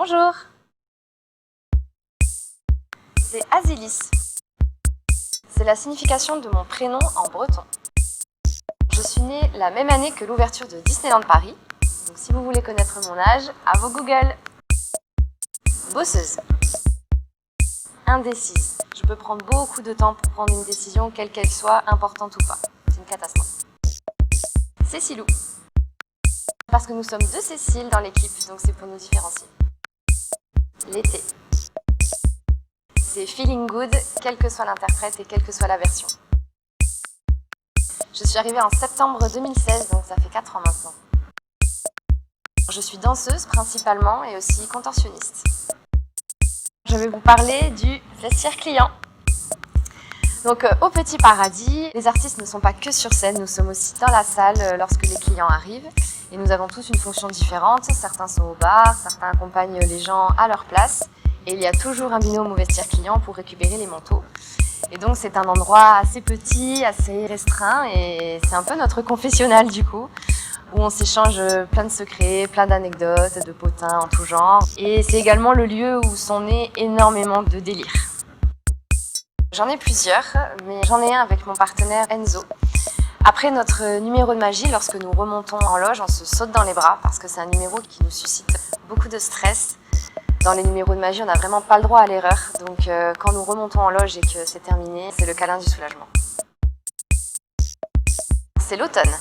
Bonjour, c'est Azilis. C'est la signification de mon prénom en breton. Je suis née la même année que l'ouverture de Disneyland Paris. Donc si vous voulez connaître mon âge, à vos Google. Bosseuse. Indécise. Je peux prendre beaucoup de temps pour prendre une décision, quelle qu'elle soit, importante ou pas. C'est une catastrophe. Cécilou. Parce que nous sommes deux Cécile dans l'équipe, donc c'est pour nous différencier. L'été. C'est feeling good, quel que soit l'interprète et quelle que soit la version. Je suis arrivée en septembre 2016, donc ça fait 4 ans maintenant. Je suis danseuse principalement et aussi contorsionniste. Je vais vous parler du vestiaire client. Donc au Petit Paradis, les artistes ne sont pas que sur scène, nous sommes aussi dans la salle lorsque les clients arrivent. Et nous avons tous une fonction différente, certains sont au bar, certains accompagnent les gens à leur place. Et il y a toujours un binôme au vestiaire client pour récupérer les manteaux. Et donc c'est un endroit assez petit, assez restreint et c'est un peu notre confessionnal du coup, où on s'échange plein de secrets, plein d'anecdotes, de potins en tout genre. Et c'est également le lieu où sont nés énormément de délires. J'en ai plusieurs, mais j'en ai un avec mon partenaire Enzo. Après notre numéro de magie, lorsque nous remontons en loge, on se saute dans les bras parce que c'est un numéro qui nous suscite beaucoup de stress. Dans les numéros de magie, on n'a vraiment pas le droit à l'erreur. Donc quand nous remontons en loge et que c'est terminé, c'est le câlin du soulagement. C'est l'automne.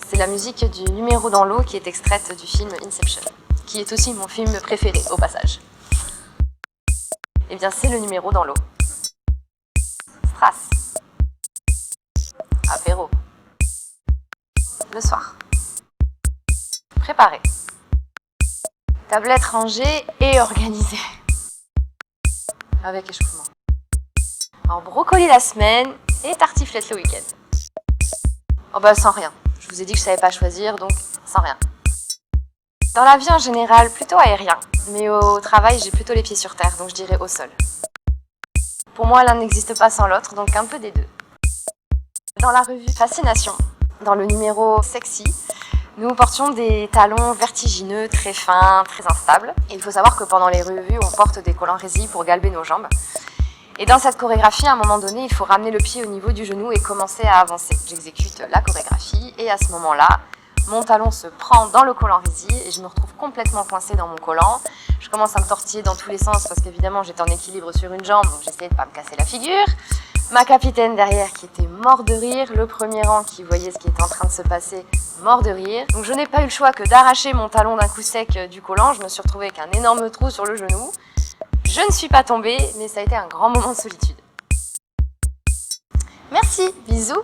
C'est la musique du numéro dans l'eau qui est extraite du film Inception, qui est aussi mon film préféré au passage. Eh bien, c'est le numéro dans l'eau. Strass. Apéro. Le soir. Préparé. Tablette rangée et organisée. Avec échauffement. En brocoli la semaine et tartiflette le week-end. Oh bah sans rien. Je vous ai dit que je savais pas choisir, donc sans rien. Dans la vie en général, plutôt aérien. Mais au travail, j'ai plutôt les pieds sur terre, donc je dirais au sol. Pour moi, l'un n'existe pas sans l'autre, donc un peu des deux. Dans la revue Fascination, dans le numéro Sexy, nous portions des talons vertigineux, très fins, très instables. Et il faut savoir que pendant les revues, on porte des collants résille pour galber nos jambes. Et dans cette chorégraphie, à un moment donné, il faut ramener le pied au niveau du genou et commencer à avancer. J'exécute la chorégraphie et à ce moment-là, mon talon se prend dans le collant résille et je me retrouve complètement coincée dans mon collant. Je commence à me tortiller dans tous les sens parce qu'évidemment, j'étais en équilibre sur une jambe, donc j'essayais de ne pas me casser la figure. Ma capitaine derrière qui était mort de rire, le premier rang qui voyait ce qui était en train de se passer, mort de rire. Donc je n'ai pas eu le choix que d'arracher mon talon d'un coup sec du collant, je me suis retrouvée avec un énorme trou sur le genou. Je ne suis pas tombée, mais ça a été un grand moment de solitude. Merci, bisous.